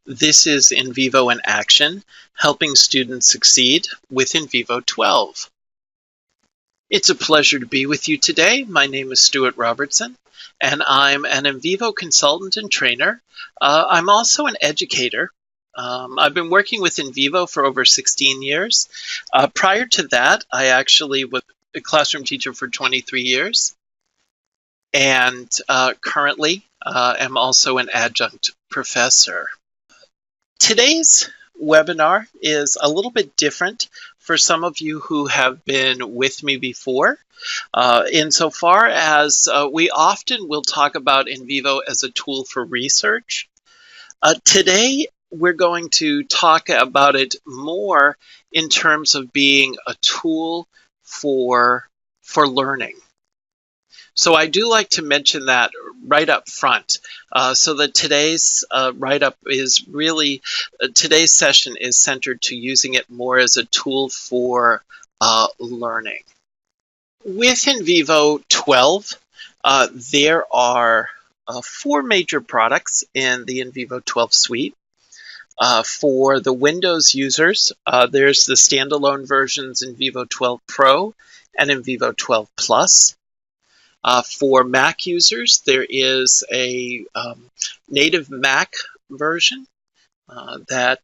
This is NVivo in action, helping students succeed with NVivo 12. It's a pleasure to be with you today. My name is Stuart Robertson, and I'm an NVivo consultant and trainer. I'm also an educator. I've been working with NVivo for over 16 years. Prior to that, I actually was a classroom teacher for 23 years, and currently am also an adjunct professor. Today's webinar is a little bit different for some of you who have been with me before, insofar as we often will talk about NVivo as a tool for research. Today, we're going to talk about it more in terms of being a tool for learning. So I do like to mention that right up front, so that today's write-up is really, today's session is centered to using it more as a tool for learning. With NVivo 12, there are 4 major products in the NVivo 12 suite. For the Windows users, there's the standalone versions NVivo 12 Pro and NVivo 12 Plus. For Mac users, there is a native Mac version that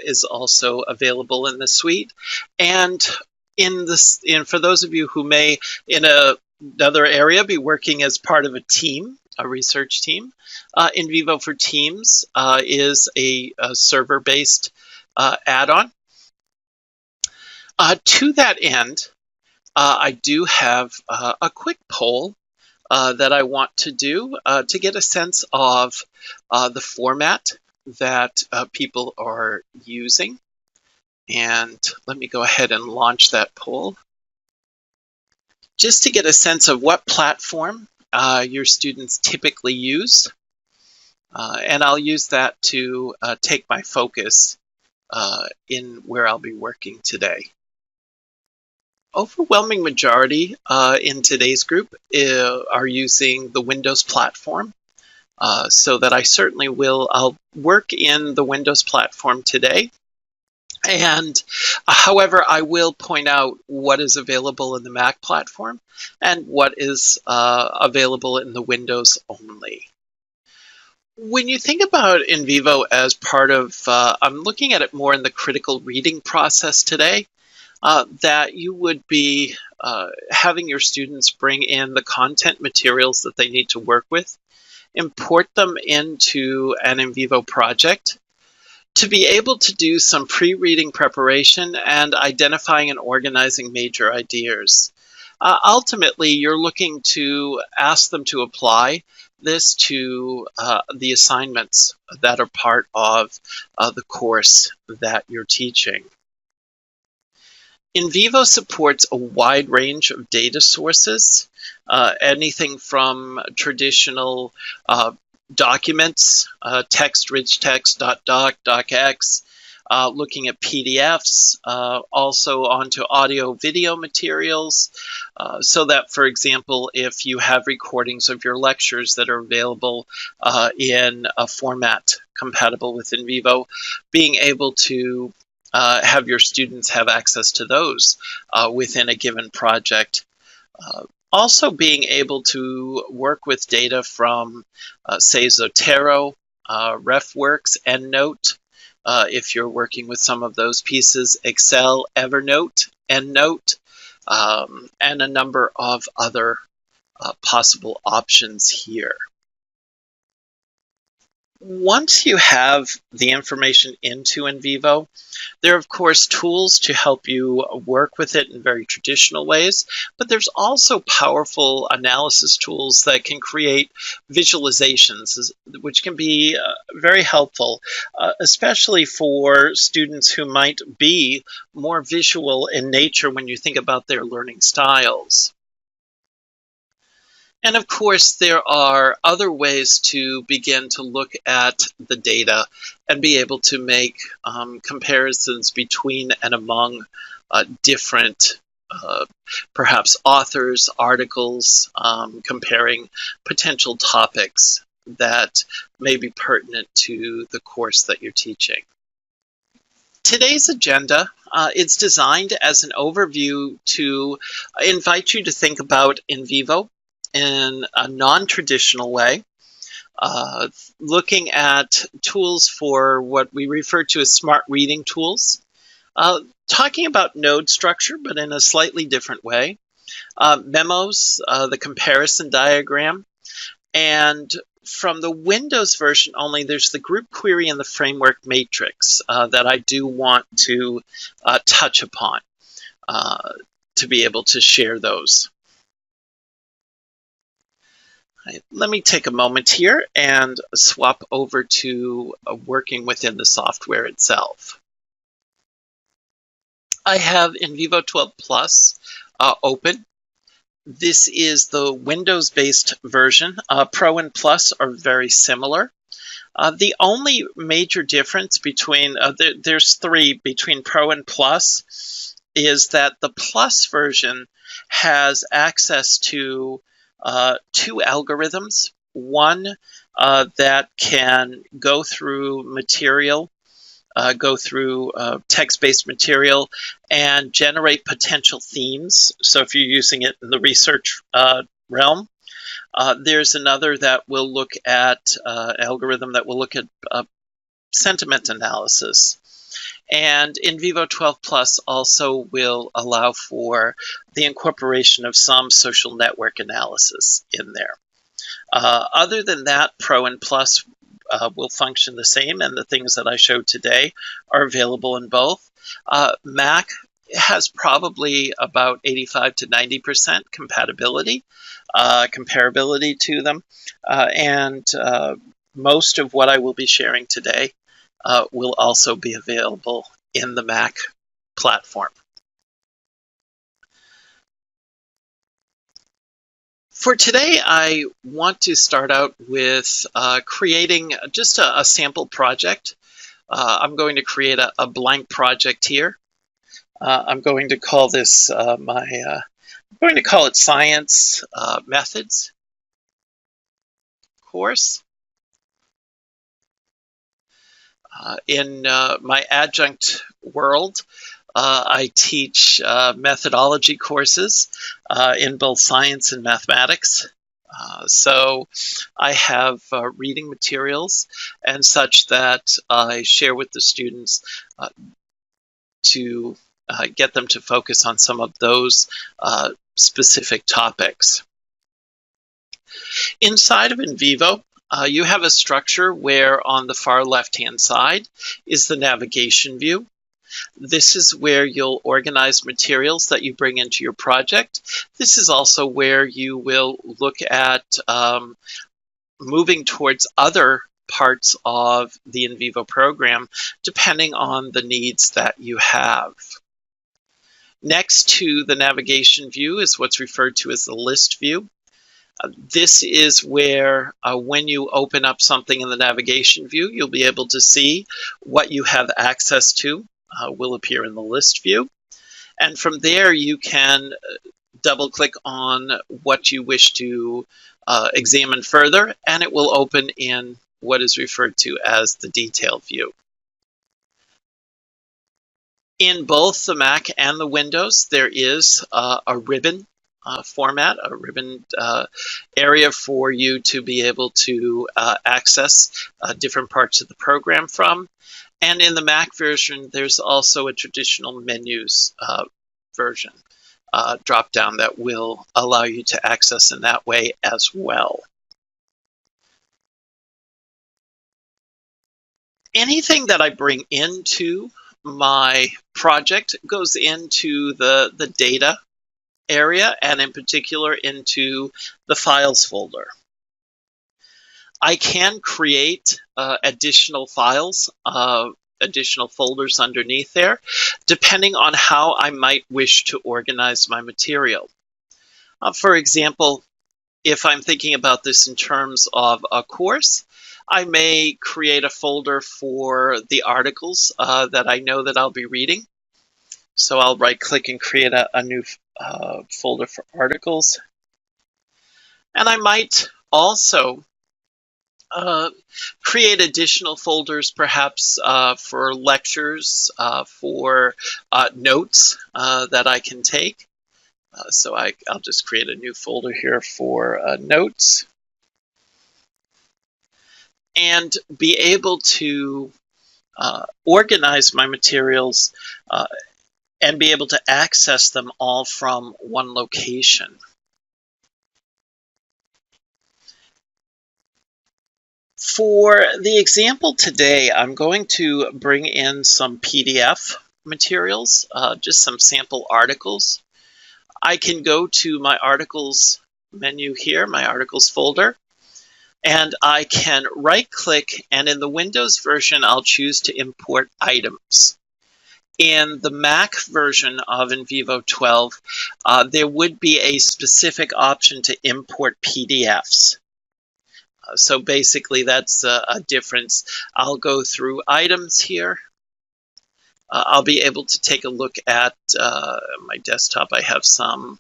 is also available in the suite. And for those of you who may, in another area, be working as part of a team, a research team, NVivo for Teams is a server-based add-on. To that end, I do have a quick poll that I want to do to get a sense of the format that people are using. And let me go ahead and launch that poll. Just to get a sense of what platform your students typically use. And I'll use that to take my focus in where I'll be working today. Overwhelming majority in today's group are using the Windows platform, so that I certainly I'll work in the Windows platform today. And however, I will point out what is available in the Mac platform and what is available in the Windows only. When you think about NVivo as part of, I'm looking at it more in the critical reading process today. That you would be having your students bring in the content materials that they need to work with, import them into an NVivo project, to be able to do some pre-reading preparation and identifying and organizing major ideas. Ultimately, you're looking to ask them to apply this to the assignments that are part of the course that you're teaching. NVivo supports a wide range of data sources, anything from traditional documents, text, rich text, .doc, docx, looking at PDFs, also onto audio video materials, so that, for example, if you have recordings of your lectures that are available in a format compatible with NVivo, being able to have your students have access to those within a given project. Also being able to work with data from, say, Zotero, RefWorks, EndNote, if you're working with some of those pieces, Excel, Evernote, EndNote, and a number of other possible options here. Once you have the information into NVivo, there are, of course, tools to help you work with it in very traditional ways, but there's also powerful analysis tools that can create visualizations, which can be very helpful, especially for students who might be more visual in nature when you think about their learning styles. And of course, there are other ways to begin to look at the data and be able to make comparisons between and among different perhaps authors, articles, comparing potential topics that may be pertinent to the course that you're teaching. Today's agenda is designed as an overview to invite you to think about NVivo in a non-traditional way, looking at tools for what we refer to as smart reading tools, talking about node structure, but in a slightly different way, memos, the comparison diagram, and from the Windows version only, there's the group query and the framework matrix that I do want to touch upon to be able to share those. Let me take a moment here and swap over to working within the software itself. I have NVivo 12 Plus open. This is the Windows-based version. Pro and Plus are very similar. The only major difference between, there's three between Pro and Plus, is that the Plus version has access to two algorithms. One that can go through material, text-based material and generate potential themes. So if you're using it in the research realm, there's another that will look at algorithm that will look at sentiment analysis. And NVivo 12 Plus also will allow for the incorporation of some social network analysis in there. Other than that, Pro and Plus will function the same, and the things that I showed today are available in both. Mac has probably about 85 to 90% compatibility, comparability to them, and most of what I will be sharing today will also be available in the Mac platform. For today, I want to start out with creating just a sample project. I'm going to create a blank project here. I'm going to call this I'm going to call it Science Methods course. In my adjunct world, I teach methodology courses in both science and mathematics. So I have reading materials and such that I share with the students to get them to focus on some of those specific topics. Inside of NVivo, you have a structure where on the far left-hand side is the navigation view. This is where you'll organize materials that you bring into your project. This is also where you will look at moving towards other parts of the NVivo program, depending on the needs that you have. Next to the navigation view is what's referred to as the list view. This is where when you open up something in the navigation view, you'll be able to see what you have access to. Will appear in the list view. And from there, you can double-click on what you wish to examine further, and it will open in what is referred to as the detail view. In both the Mac and the Windows, there is a ribbon format, a ribbon area for you to be able to access different parts of the program from. And in the Mac version, there's also a traditional menus version drop-down that will allow you to access in that way as well. Anything that I bring into my project goes into the data area, and in particular into the files folder. I can create additional files, additional folders underneath there, depending on how I might wish to organize my material. For example, if I'm thinking about this in terms of a course, I may create a folder for the articles that I know that I'll be reading. So I'll right-click and create a new folder for articles. And I might also uh, create additional folders, perhaps for lectures, for notes that I can take. So I'll just create a new folder here for notes, and be able to organize my materials and be able to access them all from one location. For the example today, I'm going to bring in some PDF materials, just some sample articles. I can go to my articles menu here, my articles folder, and I can right-click, and in the Windows version, I'll choose to import items. In the Mac version of NVivo 12, there would be a specific option to import PDFs. So basically, that's a difference. I'll go through items here. I'll be able to take a look at my desktop. I have some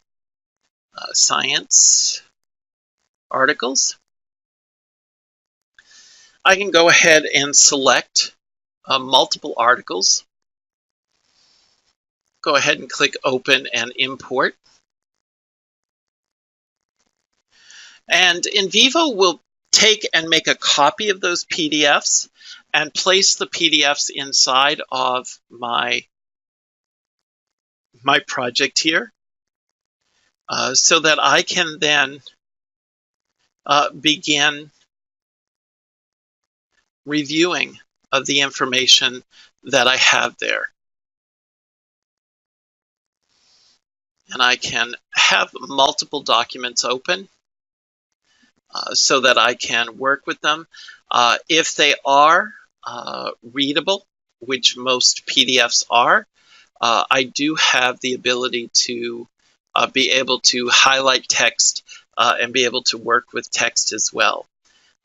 science articles. I can go ahead and select multiple articles. Go ahead and click Open and Import. And NVivo will take and make a copy of those PDFs and place the PDFs inside of my project here, so that I can then begin reviewing of the information that I have there. And I can have multiple documents open so that I can work with them. If they are readable, which most PDFs are, I do have the ability to be able to highlight text and be able to work with text as well.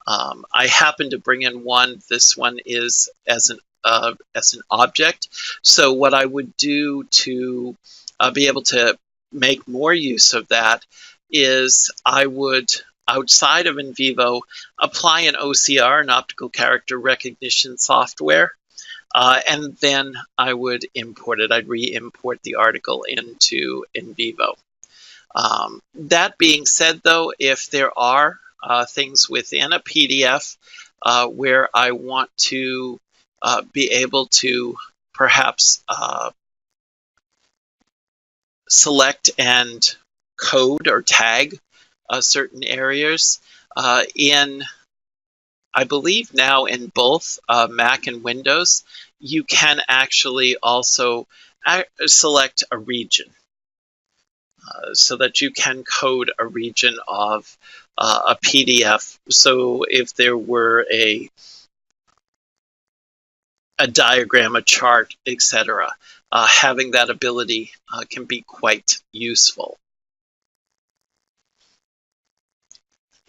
I happen to bring in one. This one is as an object. So what I would do to be able to make more use of that is I would, outside of NVivo, apply an OCR, an optical character recognition software, and then I would import it. I'd re-import the article into NVivo. That being said, though, if there are things within a PDF where I want to be able to perhaps select and code or tag certain areas I believe now in both Mac and Windows, you can actually also select a region. So that you can code a region of a PDF. So if there were a diagram, a chart, etc., having that ability can be quite useful.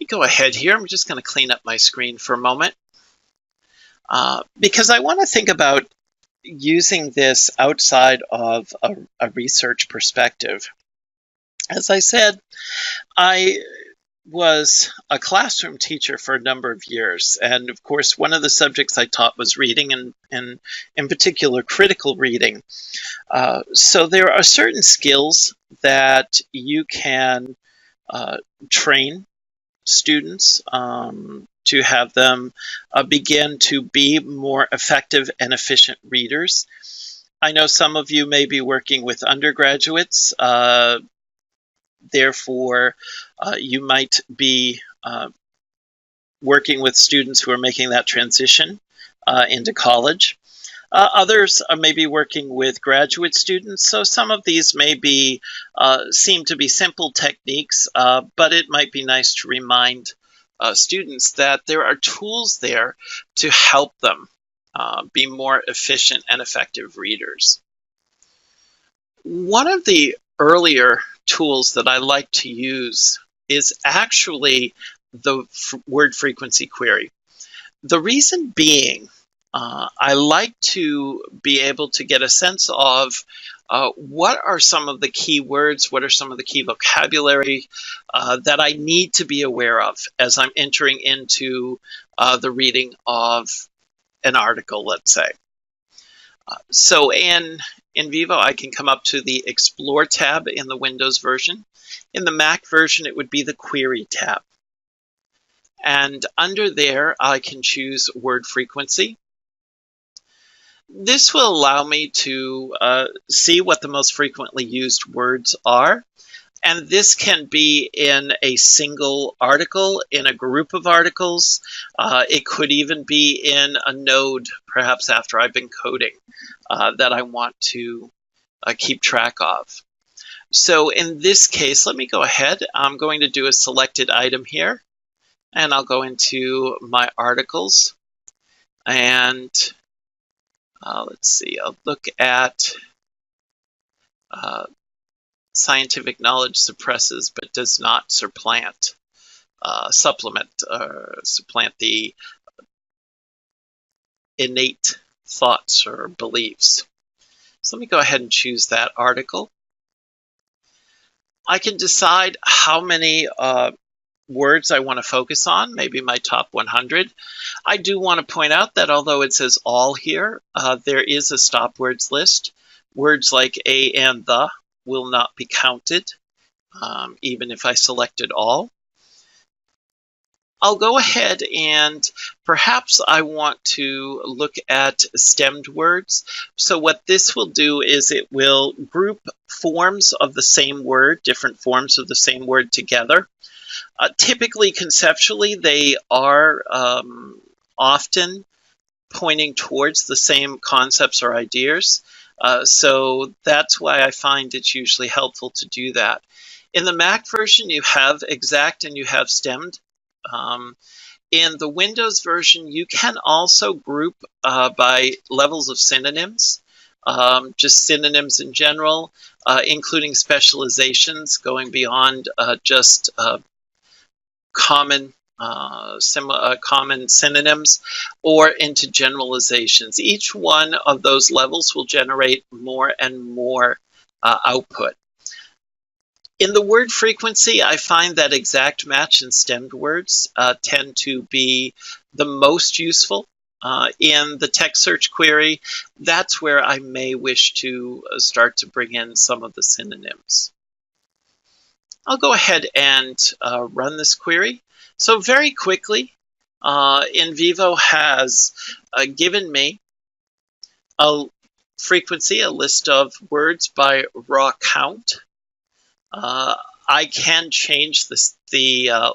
Let me go ahead here. I'm just going to clean up my screen for a moment because I want to think about using this outside of a research perspective. As I said, I was a classroom teacher for a number of years. And of course, one of the subjects I taught was reading, and in particular, critical reading. So there are certain skills that you can train students to have them begin to be more effective and efficient readers. I know some of you may be working with undergraduates. Therefore, you might be working with students who are making that transition into college. Others are maybe working with graduate students, so some of these may be seem to be simple techniques, but it might be nice to remind students that there are tools there to help them be more efficient and effective readers. One of the earlier tools that I like to use is actually the word frequency query. The reason being, I like to be able to get a sense of what are some of the key words, what are some of the key vocabulary that I need to be aware of as I'm entering into the reading of an article, let's say. So in NVivo, I can come up to the Explore tab in the Windows version. In the Mac version, it would be the Query tab. And under there, I can choose word frequency. This will allow me to see what the most frequently used words are. And this can be in a single article, in a group of articles. It could even be in a node, perhaps after I've been coding, that I want to keep track of. So in this case, let me go ahead. I'm going to do a selected item here, and I'll go into my articles. And let's see, I'll look at scientific knowledge suppresses but does not supplant the innate thoughts or beliefs. So let me go ahead and choose that article. I can decide how many words I want to focus on, maybe my top 100. I do want to point out that although it says all here, there is a stop words list. Words like a and the will not be counted, even if I selected all. I'll go ahead and perhaps I want to look at stemmed words. So what this will do is it will group forms of the same word, different forms of the same word together. Typically, conceptually, they are often pointing towards the same concepts or ideas. So that's why I find it's usually helpful to do that. In the Mac version, you have exact and you have stemmed. In the Windows version, you can also group by levels of synonyms, just synonyms in general, including specializations going beyond just common synonyms or into generalizations. Each one of those levels will generate more and more output. In the word frequency, I find that exact match and stemmed words tend to be the most useful. In the text search query, that's where I may wish to start to bring in some of the synonyms. I'll go ahead and run this query. So very quickly, NVivo has given me a frequency, a list of words by raw count. I can change the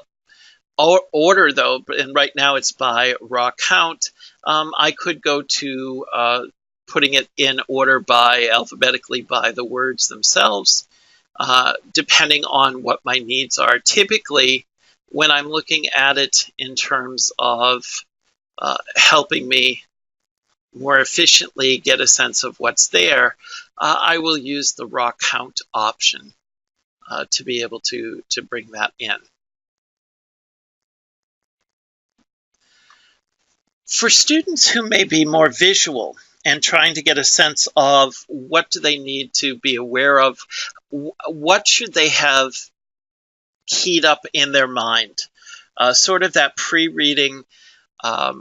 order though, and right now it's by raw count. I could go to putting it in order by alphabetically by the words themselves, depending on what my needs are. Typically, when I'm looking at it in terms of helping me more efficiently get a sense of what's there, I will use the raw count option to be able to bring that in. For students who may be more visual and trying to get a sense of what do they need to be aware of, what should they have keyed up in their mind, sort of that pre-reading,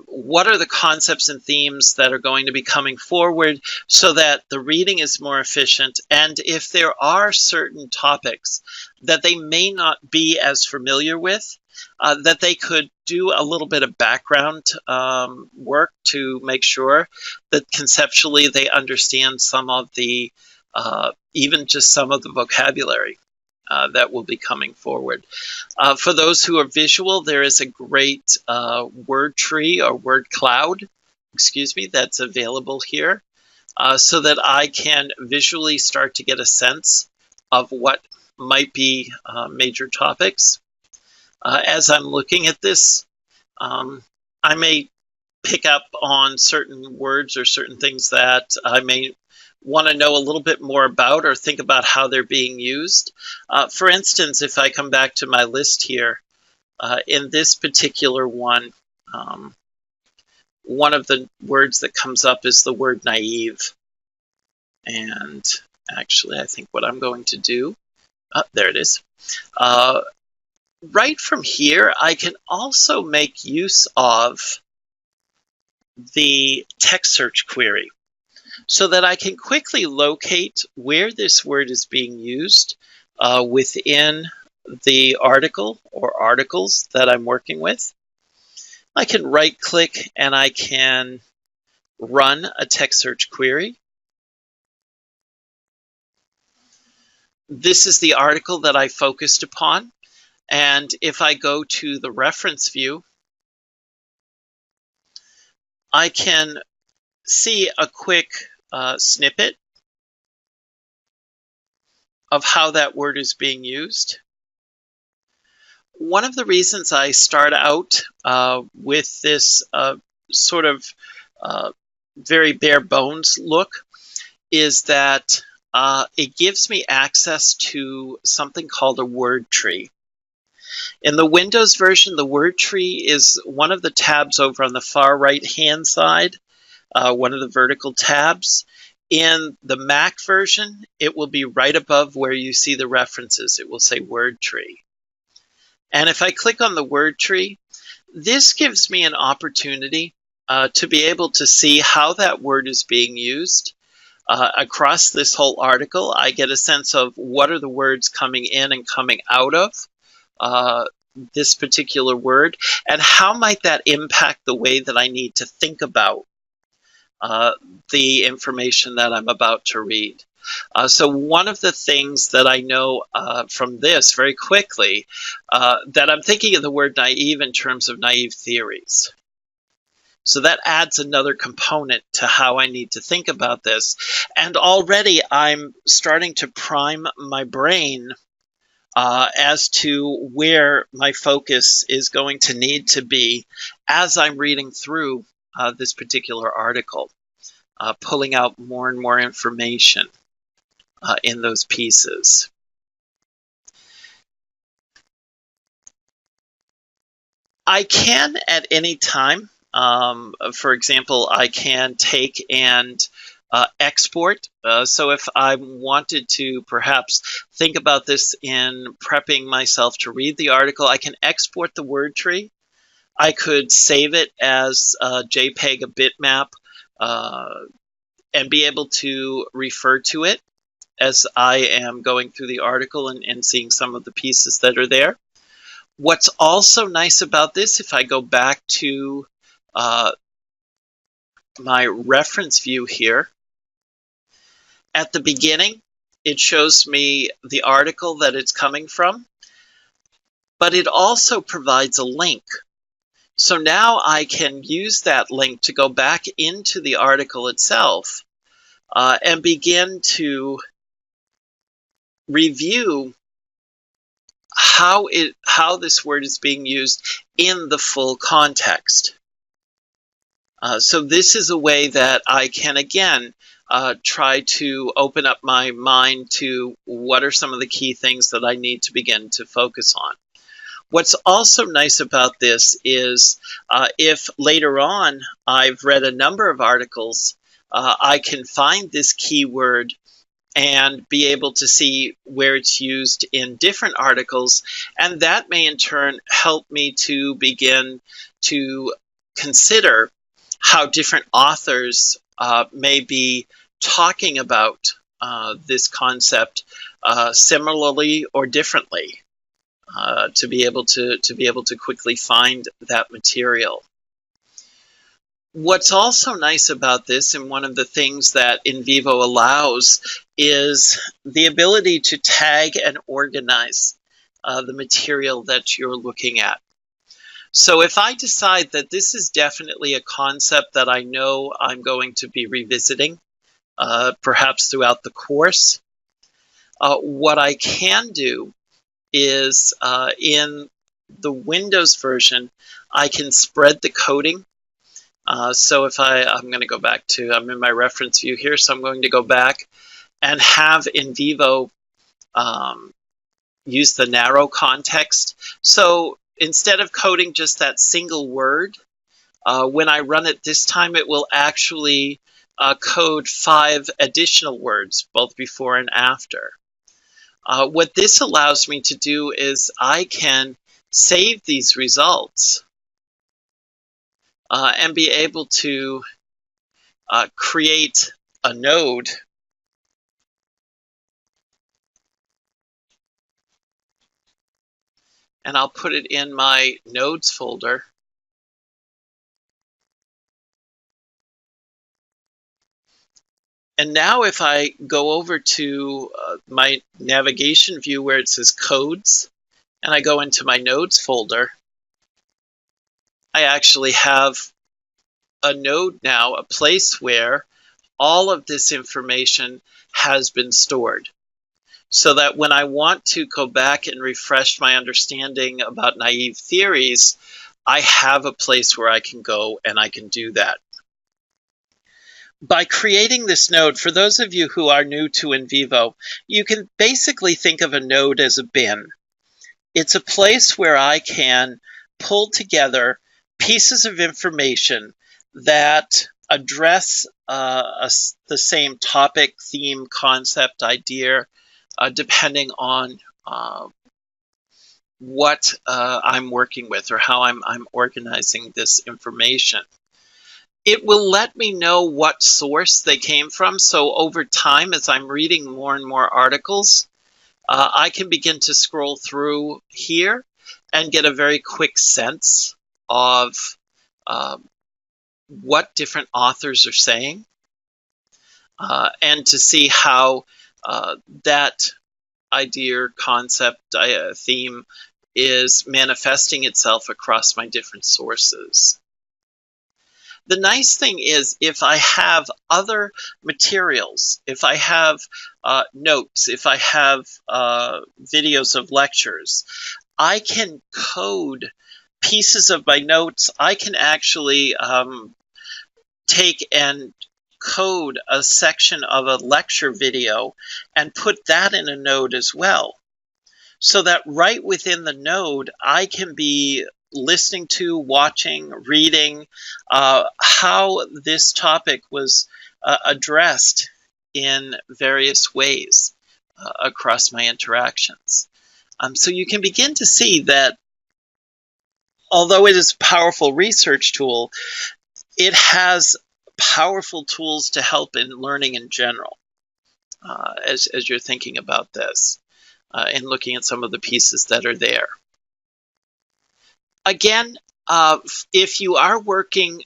what are the concepts and themes that are going to be coming forward so that the reading is more efficient, and if there are certain topics that they may not be as familiar with, that they could do a little bit of background work to make sure that conceptually they understand some of the, even just some of the vocabulary that will be coming forward. For those who are visual, there is a great word tree or word cloud, that's available here, so that I can visually start to get a sense of what might be major topics. As I'm looking at this, I may pick up on certain words or certain things that I may want to know a little bit more about or think about how they're being used. For instance, if I come back to my list here, in this particular one, one of the words that comes up is the word naive. And actually, I think what I'm going to do, there it is. Right from here, I can also make use of the text search query so that I can quickly locate where this word is being used within the article or articles that I'm working with. I can right click and I can run a text search query. This is the article that I focused upon. And if I go to the reference view, I can see a quick snippet of how that word is being used. One of the reasons I start out with this sort of very bare bones look is that it gives me access to something called a word tree. In the Windows version, the word tree is one of the tabs over on the far right hand side, one of the vertical tabs. In the Mac version, it will be right above where you see the references. It will say word tree. And if I click on the word tree, this gives me an opportunity to be able to see how that word is being used. Across this whole article, I get a sense of what are the words coming in and coming out of this particular word, and how might that impact the way that I need to think about the information that I'm about to read. So one of the things that I know from this very quickly, that I'm thinking of the word naive in terms of naive theories. So that adds another component to how I need to think about this. And already I'm starting to prime my brain as to where my focus is going to need to be as I'm reading through this particular article, pulling out more and more information in those pieces. I can at any time, for example, I can take and export. So if I wanted to perhaps think about this in prepping myself to read the article, I can export the word tree. I could save it as a JPEG, a bitmap, and be able to refer to it as I am going through the article and seeing some of the pieces that are there. What's also nice about this, if I go back to my reference view here, at the beginning, it shows me the article that it's coming from, but it also provides a link. So now I can use that link to go back into the article itself and begin to review how this word is being used in the full context. So this is a way that I can, again, try to open up my mind to what are some of the key things that I need to begin to focus on. What's also nice about this is if later on I've read a number of articles, I can find this keyword and be able to see where it's used in different articles, and that may in turn help me to begin to consider how different authors may be talking about this concept similarly or differently, to be able to quickly find that material. What's also nice about this, and one of the things that NVivo allows, is the ability to tag and organize the material that you're looking at. So if I decide that this is definitely a concept that I know I'm going to be revisiting, perhaps throughout the course, what I can do is in the Windows version, I can spread the coding. So if I'm going to go back to, I'm in my reference view here, so I'm going to go back and have NVivo use the narrow context. So instead of coding just that single word, when I run it this time, it will actually code 5 additional words, both before and after. What this allows me to do is I can save these results and be able to create a node and I'll put it in my nodes folder. And now if I go over to my navigation view where it says codes, and I go into my nodes folder, I actually have a node now, a place where all of this information has been stored. So that when I want to go back and refresh my understanding about naive theories, I have a place where I can go and I can do that. By creating this node, for those of you who are new to NVivo, you can basically think of a node as a bin. It's a place where I can pull together pieces of information that address the same topic, theme, concept, idea, depending on what I'm working with or how I'm organizing this information. It will let me know what source they came from. So over time, as I'm reading more and more articles, I can begin to scroll through here and get a very quick sense of what different authors are saying and to see how that idea, concept, theme is manifesting itself across my different sources. The nice thing is if I have other materials, if I have notes, if I have videos of lectures, I can code pieces of my notes. I can actually take and code a section of a lecture video and put that in a node as well. So that right within the node, I can be listening to, watching, reading how this topic was addressed in various ways across my interactions. So you can begin to see that although it is a powerful research tool, it has powerful tools to help in learning in general as you're thinking about this and looking at some of the pieces that are there. Again, if you are working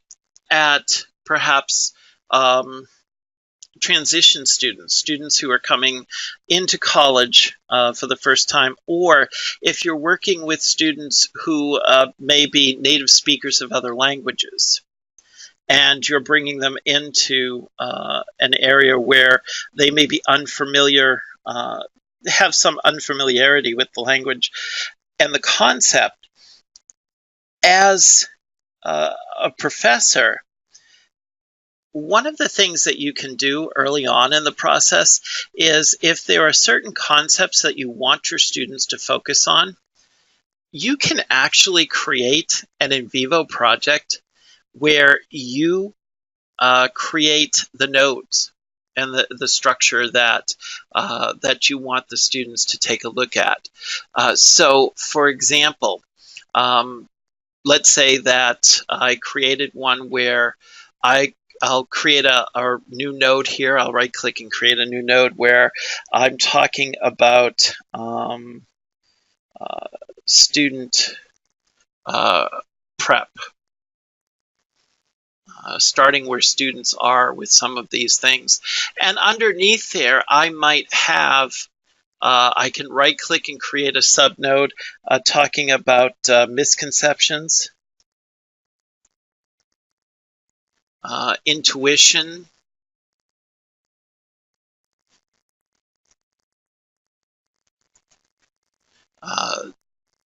at perhaps transition students who are coming into college for the first time, or if you're working with students who may be native speakers of other languages, and you're bringing them into an area where they may be unfamiliar, have some unfamiliarity with the language and the concept, as a professor, one of the things that you can do early on in the process is if there are certain concepts that you want your students to focus on, you can actually create an NVivo project where you create the nodes and the structure that that you want the students to take a look at. So, for example, let's say that I created one where I'll create a new node here. I'll right-click and create a new node where I'm talking about student prep, starting where students are with some of these things. And underneath there, I might have I can right-click and create a subnode talking about misconceptions, intuition,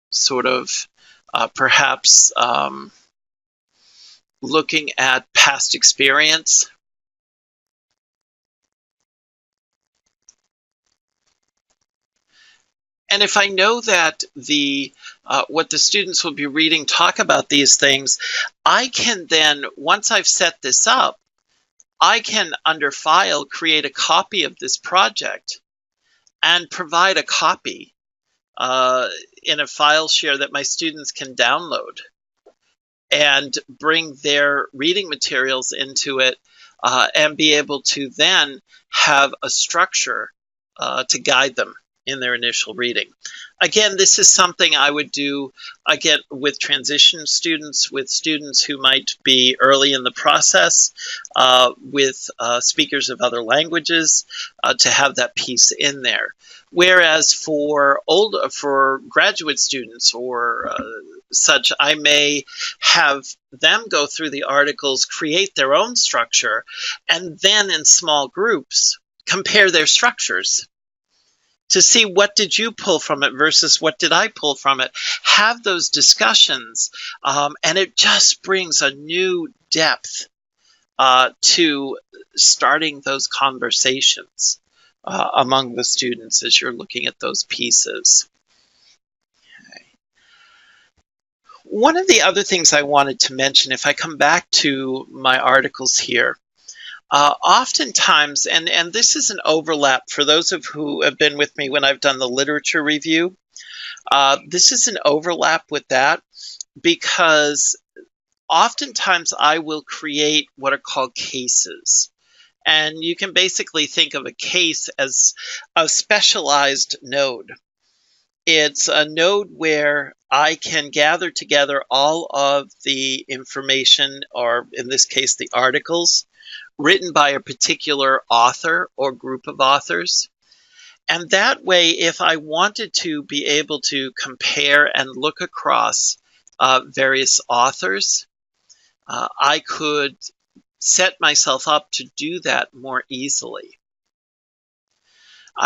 sort of perhaps looking at past experience. And if I know that what the students will be reading talk about these things, I can then, once I've set this up, I can, under File, create a copy of this project and provide a copy in a file share that my students can download and bring their reading materials into it, and be able to then have a structure to guide them in their initial reading. Again, this is something I would do, again, with transition students, with students who might be early in the process, with speakers of other languages, to have that piece in there. Whereas for graduate students or such, I may have them go through the articles, create their own structure, and then in small groups compare their structures to see what did you pull from it versus what did I pull from it. Have those discussions, and it just brings a new depth to starting those conversations among the students as you're looking at those pieces. Okay. One of the other things I wanted to mention, if I come back to my articles here, oftentimes, and this is an overlap for those of who have been with me when I've done the literature review, this is an overlap with that because oftentimes I will create what are called cases. And you can basically think of a case as a specialized node. It's a node where I can gather together all of the information, or in this case, the articles, written by a particular author or group of authors. And that way, if I wanted to be able to compare and look across various authors, I could set myself up to do that more easily.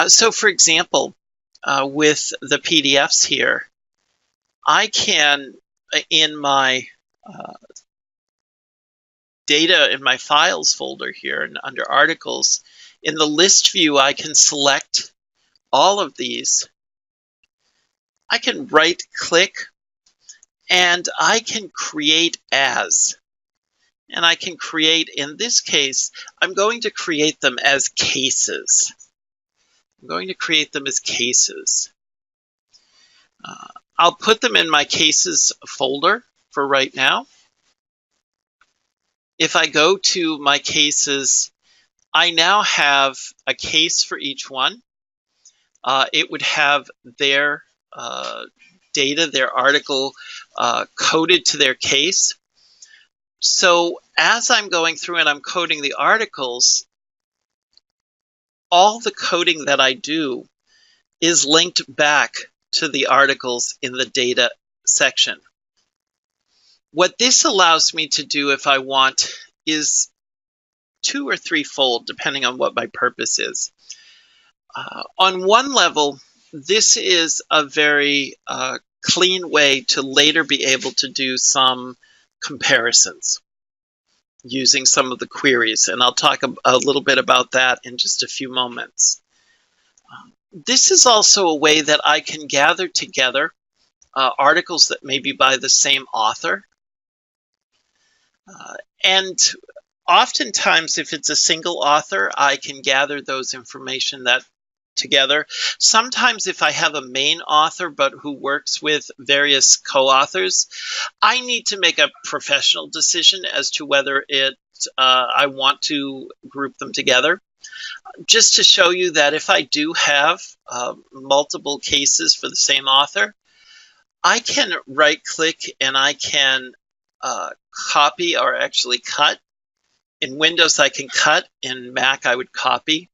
So for example, with the PDFs here, I can, in my data in my files folder here and under articles, in the list view, I can select all of these. I can right click and I can create as. And I can create, in this case, I'm going to create them as cases. I'm going to create them as cases. I'll put them in my cases folder for right now. If I go to my cases, I now have a case for each one. It would have their data, their article coded to their case. So as I'm going through and I'm coding the articles, all the coding that I do is linked back to the articles in the data section. What this allows me to do if I want is 2 or 3-fold, depending on what my purpose is. On one level, this is a very clean way to later be able to do some comparisons using some of the queries, and I'll talk a little bit about that in just a few moments. This is also a way that I can gather together articles that may be by the same author. And oftentimes, if it's a single author, I can gather those information together. Sometimes if I have a main author but who works with various co-authors, I need to make a professional decision as to whether I want to group them together. Just to show you that if I do have multiple cases for the same author, I can right click and I can copy, or actually cut. In Windows I can cut, in Mac I would copy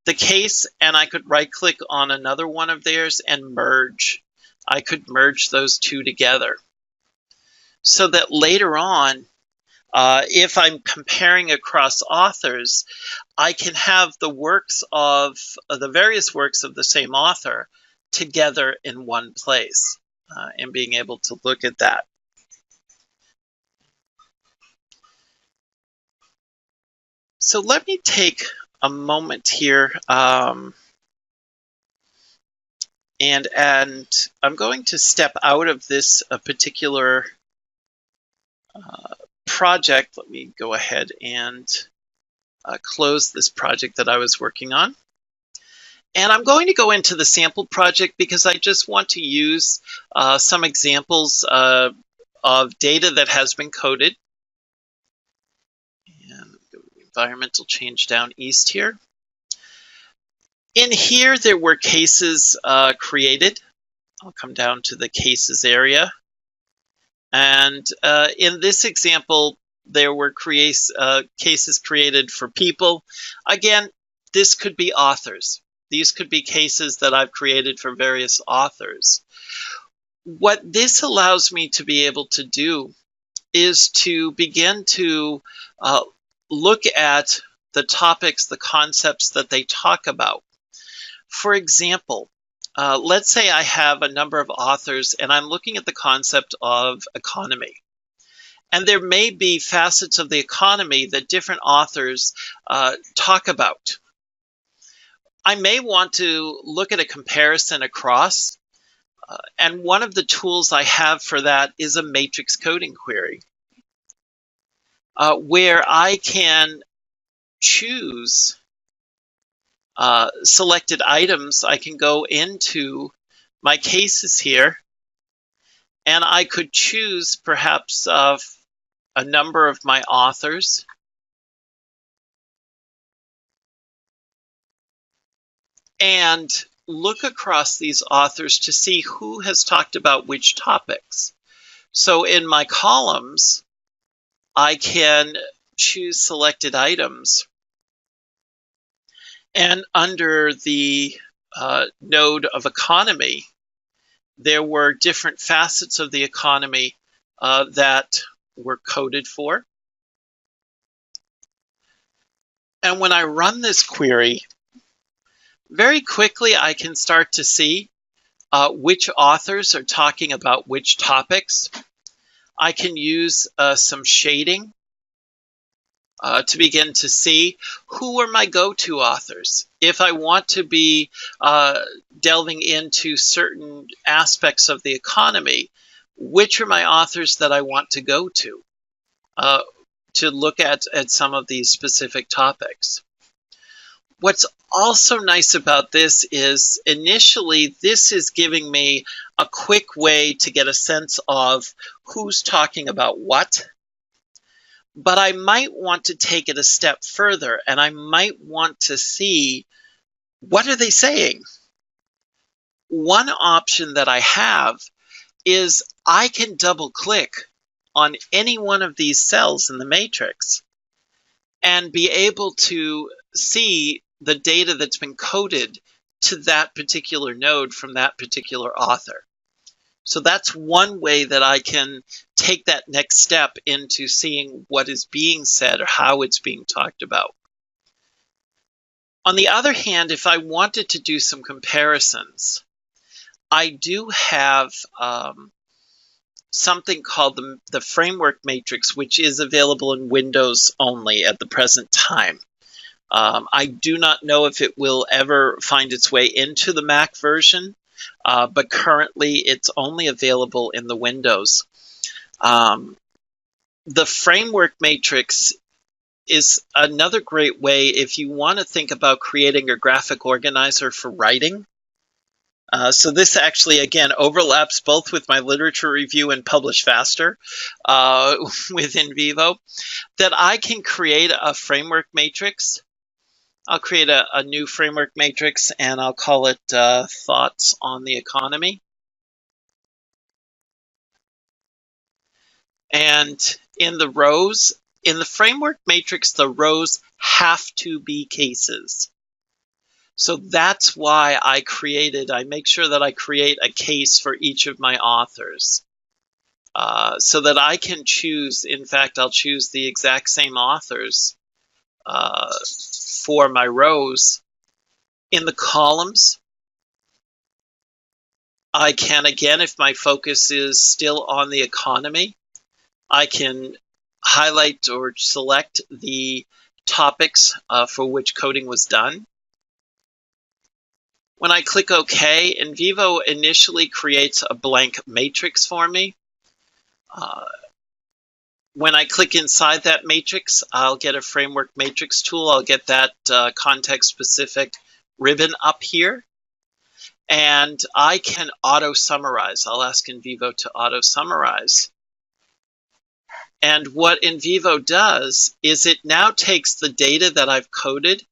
the case, and I could right click on another one of theirs and merge. I could merge those two together so that later on, if I'm comparing across authors, I can have the works of the various works of the same author together in one place, and being able to look at that. So let me take a moment here, and I'm going to step out of this particular project. Let me go ahead and close this project that I was working on. And I'm going to go into the sample project because I just want to use some examples of data that has been coded. And environmental change down east here. In here, there were cases created. I'll come down to the cases area. And in this example, there were cases created for people. Again, this could be authors. These could be cases that I've created for various authors. What this allows me to be able to do is to begin to look at the topics, the concepts that they talk about. For example, let's say I have a number of authors and I'm looking at the concept of economy. And there may be facets of the economy that different authors talk about. I may want to look at a comparison across, and one of the tools I have for that is a matrix coding query, where I can choose selected items. I can go into my cases here, and I could choose perhaps a number of my authors. And look across these authors to see who has talked about which topics. So in my columns, I can choose selected items. And under the node of economy, there were different facets of the economy that were coded for. And when I run this query, very quickly I can start to see which authors are talking about which topics. I can use some shading to begin to see who are my go-to authors. If I want to be delving into certain aspects of the economy, which are my authors that I want to go to look at some of these specific topics. What's also nice about this is initially this is giving me a quick way to get a sense of who's talking about what. But I might want to take it a step further, and I might want to see what are they saying. One option that I have is I can double click on any one of these cells in the matrix and be able to see the data that's been coded to that particular node from that particular author. So that's one way that I can take that next step into seeing what is being said or how it's being talked about. On the other hand, if I wanted to do some comparisons, I do have something called the framework matrix, which is available in Windows only at the present time. I do not know if it will ever find its way into the Mac version, but currently it's only available in the Windows. The framework matrix is another great way if you want to think about creating a graphic organizer for writing. So this actually, again, overlaps both with my literature review and Publish Faster with NVivo, that I can create a framework matrix. I'll create a new framework matrix, and I'll call it Thoughts on the Economy. And in the rows, in the framework matrix, the rows have to be cases. So that's why I make sure that I create a case for each of my authors so that I can choose, in fact, I'll choose the exact same authors for my rows. In the columns, I can, again, if my focus is still on the economy, I can highlight or select the topics for which coding was done. When I click OK, NVivo initially creates a blank matrix for me. When I click inside that matrix, I'll get a framework matrix tool. I'll get that context-specific ribbon up here, and I can auto-summarize. I'll ask NVivo to auto-summarize. And what NVivo does is it now takes the data that I've coded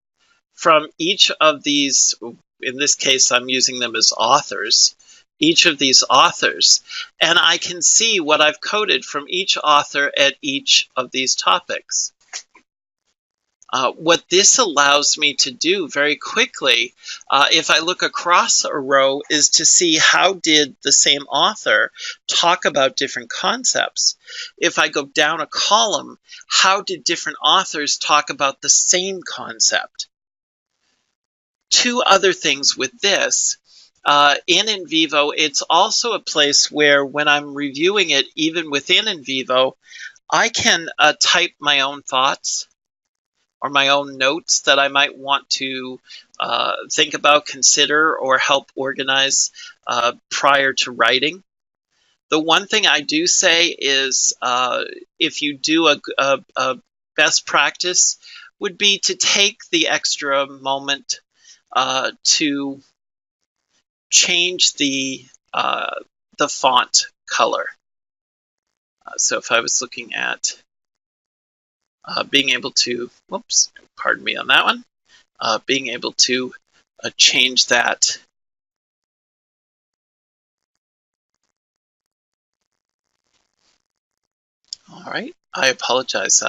from each of these, in this case I'm using them as authors, each of these authors, and I can see what I've coded from each author at each of these topics. What this allows me to do very quickly, if I look across a row, is to see how did the same author talk about different concepts. If I go down a column, how did different authors talk about the same concept? Two other things with this. In NVivo, it's also a place where when I'm reviewing it, even within NVivo, I can type my own thoughts or my own notes that I might want to think about, consider, or help organize prior to writing. The one thing I do say is if you do a best practice would be to take the extra moment to change the font color. So if I was looking at being able to, whoops, pardon me on that one, being able to change that. All right, I apologize.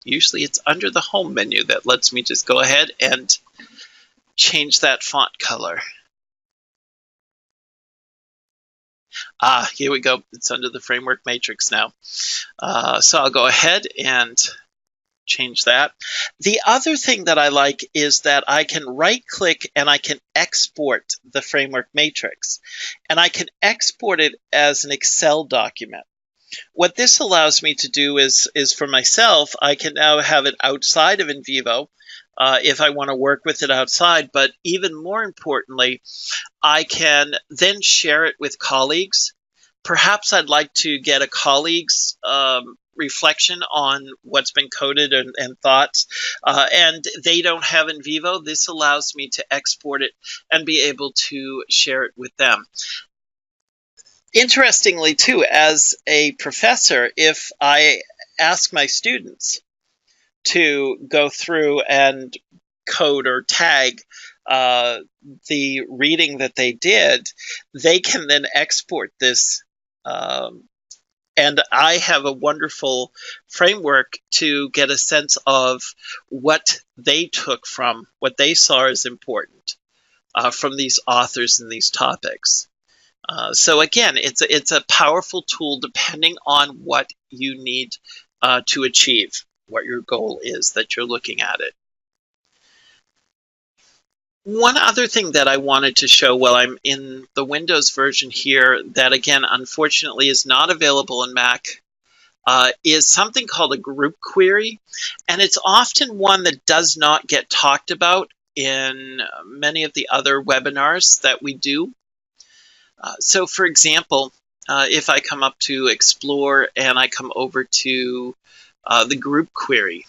Usually it's under the home menu that lets me just go ahead and change that font color. Here we go. It's under the framework matrix now. So I'll go ahead and change that. The other thing that I like is that I can right-click and I can export the framework matrix. And I can export it as an Excel document. What this allows me to do is for myself, I can now have it outside of NVivo if I want to work with it outside. But even more importantly, I can then share it with colleagues. Perhaps I'd like to get a colleague's reflection on what's been coded and thoughts, and they don't have NVivo. This allows me to export it and be able to share it with them. Interestingly, too, as a professor, if I ask my students to go through and code or tag the reading that they did, they can then export this. And I have a wonderful framework to get a sense of what they took from, what they saw as important from these authors and these topics. So again, it's a powerful tool depending on what you need to achieve, what your goal is that you're looking at it. One other thing that I wanted to show while I'm in the Windows version here that, again, unfortunately is not available in Mac is something called a group query. And it's often one that does not get talked about in many of the other webinars that we do. So, for example, if I come up to Explore and I come over to the group query,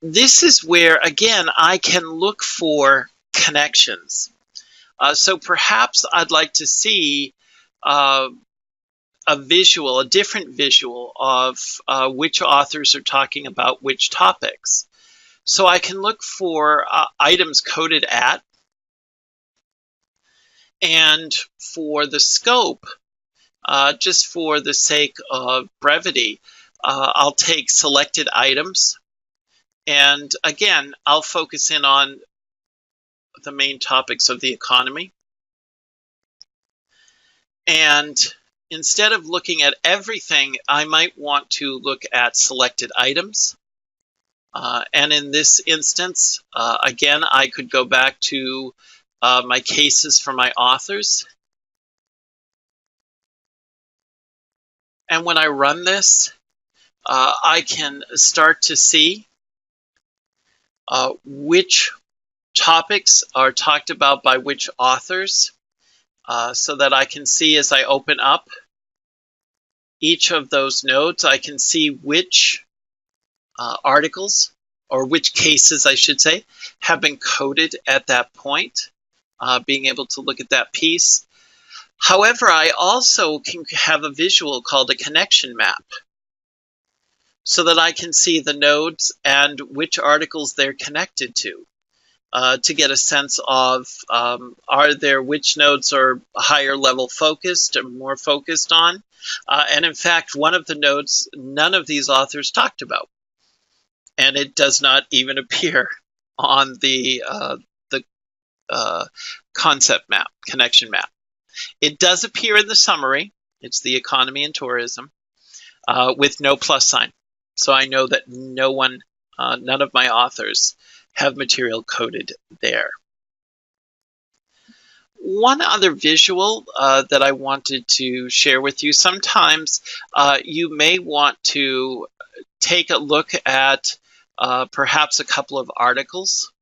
this is where, again, I can look for connections. So perhaps I'd like to see a different visual of which authors are talking about which topics. So I can look for items coded at, and for the scope, just for the sake of brevity, I'll take selected items. And again, I'll focus in on the main topics of the economy. And instead of looking at everything, I might want to look at selected items. And in this instance, again, I could go back to my cases for my authors. And when I run this, I can start to see which topics are talked about by which authors, so that I can see as I open up each of those nodes, I can see which articles or which cases, I should say, have been coded at that point, being able to look at that piece. However, I also can have a visual called a connection map, so that I can see the nodes and which articles they're connected to get a sense of which nodes are higher level focused or more focused on. And in fact, one of the nodes none of these authors talked about, and it does not even appear on the concept map, connection map. It does appear in the summary. It's the economy and tourism with no plus sign. So I know that none of my authors have material coded there. One other visual that I wanted to share with you, sometimes you may want to take a look at perhaps a couple of articles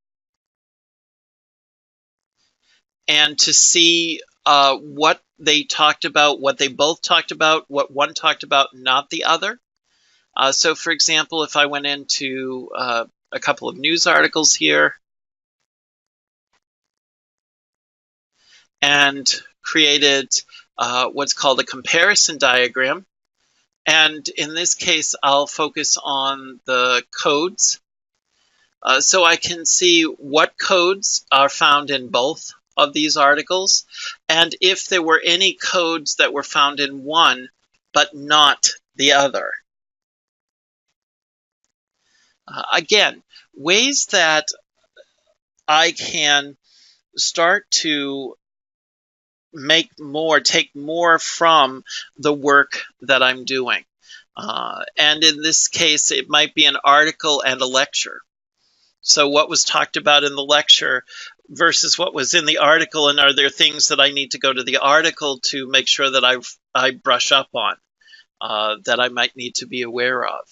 and to see what they talked about, what they both talked about, what one talked about, not the other. So for example, if I went into a couple of news articles here and created what's called a comparison diagram, and in this case I'll focus on the codes, so I can see what codes are found in both of these articles, and if there were any codes that were found in one but not the other. Again, ways that I can start to take more from the work that I'm doing. And in this case, it might be an article and a lecture. So what was talked about in the lecture versus what was in the article, and are there things that I need to go to the article to make sure that I brush up on, that I might need to be aware of.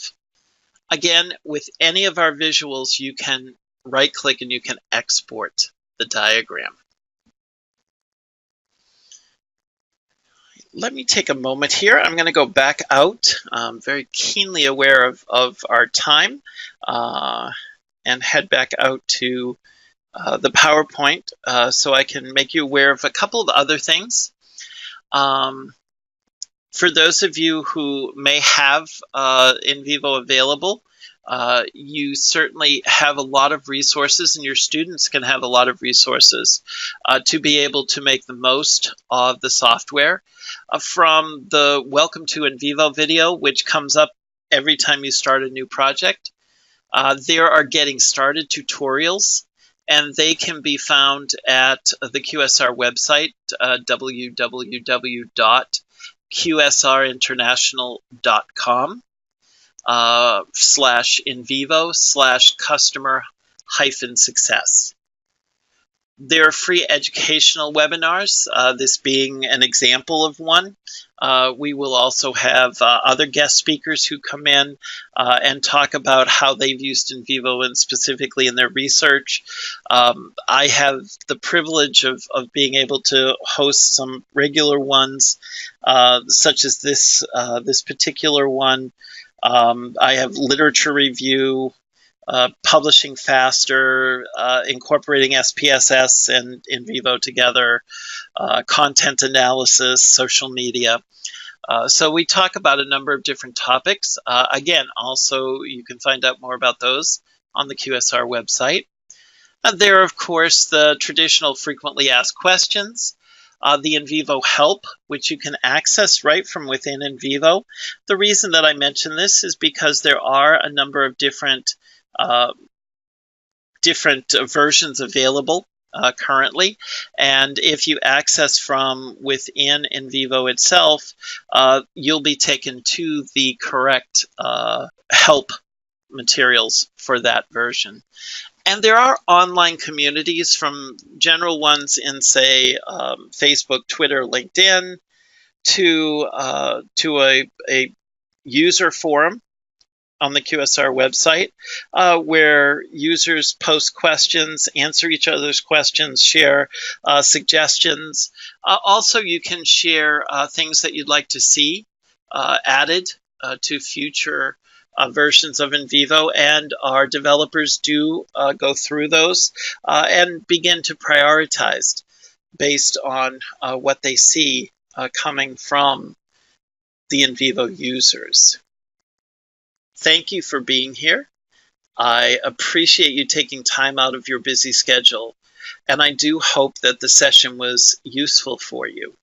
Again, with any of our visuals, you can right-click and you can export the diagram. Let me take a moment here. I'm going to go back out, very keenly aware of our time, and head back out to the PowerPoint so I can make you aware of a couple of other things. For those of you who may have NVivo available, you certainly have a lot of resources, and your students can have a lot of resources to be able to make the most of the software. From the Welcome to NVivo video, which comes up every time you start a new project, there are getting started tutorials, and they can be found at the QSR website, www.qsrinternational.com /NVivo/customer-success. There are free educational webinars, this being an example of one. We will also have other guest speakers who come in and talk about how they've used NVivo and specifically in their research. I have the privilege of being able to host some regular ones, such as this particular one. I have literature review, publishing faster, incorporating SPSS and NVivo together, content analysis, social media. So we talk about a number of different topics. Again, also you can find out more about those on the QSR website. There are, of course, the traditional frequently asked questions. The NVivo help, which you can access right from within NVivo. The reason that I mention this is because there are a number of different versions available currently, and if you access from within NVivo itself, you'll be taken to the correct help materials for that version. And there are online communities, from general ones in, say, Facebook, Twitter, LinkedIn, to a user forum on the QSR website, where users post questions, answer each other's questions, share suggestions. Also, you can share things that you'd like to see added to future versions of NVivo, and our developers do go through those and begin to prioritize based on what they see coming from the NVivo users. Thank you for being here. I appreciate you taking time out of your busy schedule, and I do hope that the session was useful for you.